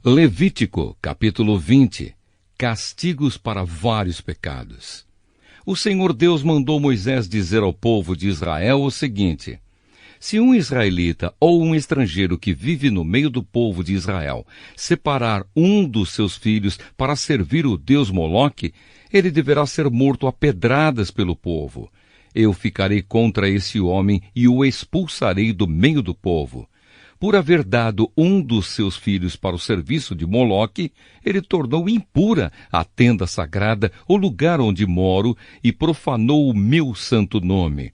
Levítico, capítulo 20. Castigos para vários pecados. O Senhor Deus mandou Moisés dizer ao povo de Israel o seguinte: se um israelita ou um estrangeiro que vive no meio do povo de Israel separar um dos seus filhos para servir o deus Moloque, ele deverá ser morto a pedradas pelo povo. Eu ficarei contra esse homem e o expulsarei do meio do povo. Por haver dado um dos seus filhos para o serviço de Moloque, ele tornou impura a tenda sagrada, o lugar onde moro, e profanou o meu santo nome.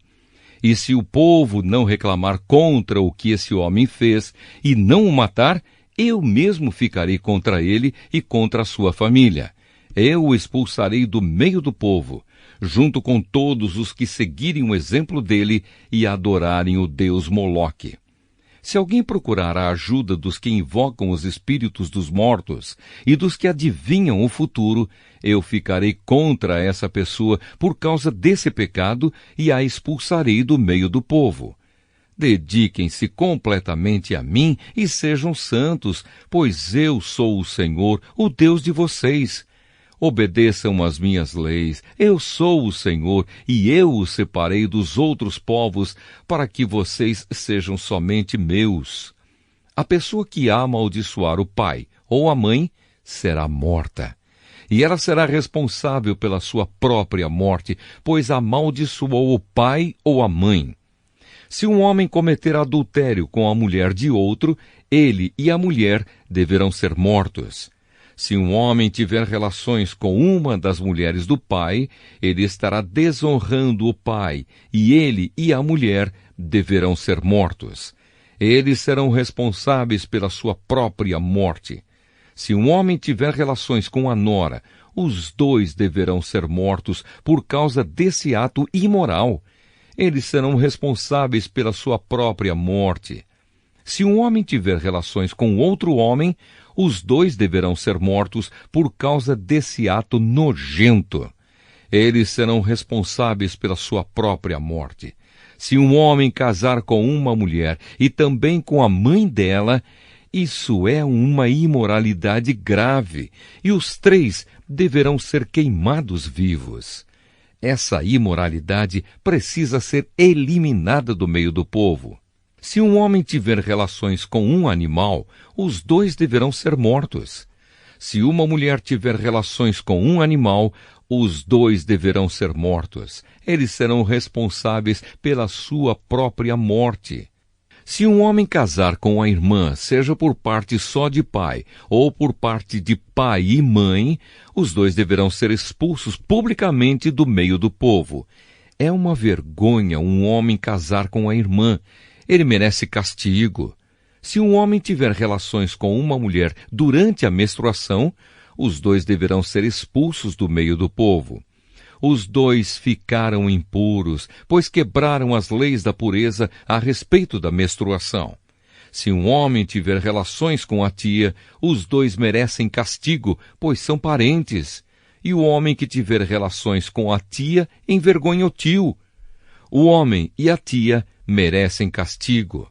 E se o povo não reclamar contra o que esse homem fez e não o matar, eu mesmo ficarei contra ele e contra a sua família. Eu o expulsarei do meio do povo, junto com todos os que seguirem o exemplo dele e adorarem o deus Moloque. Se alguém procurar a ajuda dos que invocam os espíritos dos mortos e dos que adivinham o futuro, eu ficarei contra essa pessoa por causa desse pecado e a expulsarei do meio do povo. Dediquem-se completamente a mim e sejam santos, pois eu sou o Senhor, o Deus de vocês. Obedeçam às minhas leis, eu sou o Senhor, e eu os separei dos outros povos, para que vocês sejam somente meus. A pessoa que amaldiçoar o pai ou a mãe será morta, e ela será responsável pela sua própria morte, pois amaldiçoou o pai ou a mãe. Se um homem cometer adultério com a mulher de outro, ele e a mulher deverão ser mortos. Se um homem tiver relações com uma das mulheres do pai, ele estará desonrando o pai, e ele e a mulher deverão ser mortos. Eles serão responsáveis pela sua própria morte. Se um homem tiver relações com a nora, os dois deverão ser mortos por causa desse ato imoral. Eles serão responsáveis pela sua própria morte. Se um homem tiver relações com outro homem, os dois deverão ser mortos por causa desse ato nojento. Eles serão responsáveis pela sua própria morte. Se um homem casar com uma mulher e também com a mãe dela, isso é uma imoralidade grave, e os três deverão ser queimados vivos. Essa imoralidade precisa ser eliminada do meio do povo. Se um homem tiver relações com um animal, os dois deverão ser mortos. Se uma mulher tiver relações com um animal, os dois deverão ser mortos. Eles serão responsáveis pela sua própria morte. Se um homem casar com a irmã, seja por parte só de pai ou por parte de pai e mãe, os dois deverão ser expulsos publicamente do meio do povo. É uma vergonha um homem casar com a irmã. Ele merece castigo. Se um homem tiver relações com uma mulher durante a menstruação, os dois deverão ser expulsos do meio do povo. Os dois ficaram impuros, pois quebraram as leis da pureza a respeito da menstruação. Se um homem tiver relações com a tia, os dois merecem castigo, pois são parentes. E o homem que tiver relações com a tia envergonha o tio. O homem e a tia merecem castigo.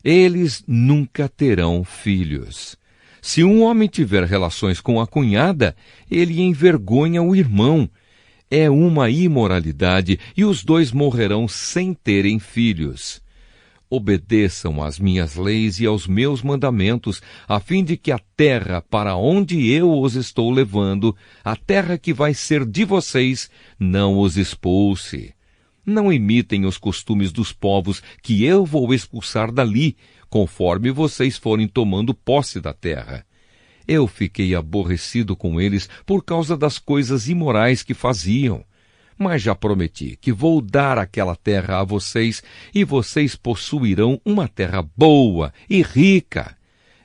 Eles nunca terão filhos. Se um homem tiver relações com a cunhada, ele envergonha o irmão. É uma imoralidade e os dois morrerão sem terem filhos. Obedeçam às minhas leis e aos meus mandamentos, a fim de que a terra para onde eu os estou levando, a terra que vai ser de vocês, não os expulse. Não imitem os costumes dos povos que eu vou expulsar dali, conforme vocês forem tomando posse da terra. Eu fiquei aborrecido com eles por causa das coisas imorais que faziam. Mas já prometi que vou dar aquela terra a vocês e vocês possuirão uma terra boa e rica.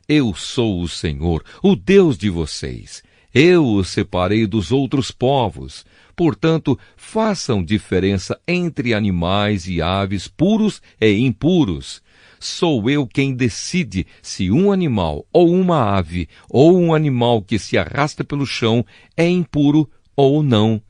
Eu sou o Senhor, o Deus de vocês. Eu os separei dos outros povos. Portanto, façam diferença entre animais e aves puros e impuros. Sou eu quem decide se um animal ou uma ave ou um animal que se arrasta pelo chão é impuro ou não.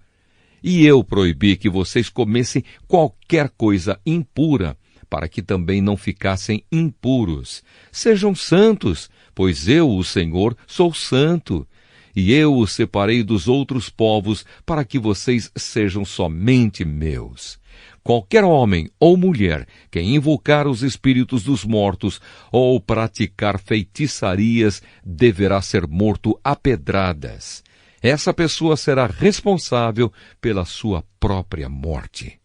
E eu proibi que vocês comessem qualquer coisa impura, para que também não ficassem impuros. Sejam santos, pois eu, o Senhor, sou santo, e eu os separei dos outros povos para que vocês sejam somente meus. Qualquer homem ou mulher que invocar os espíritos dos mortos ou praticar feitiçarias deverá ser morto a pedradas. Essa pessoa será responsável pela sua própria morte.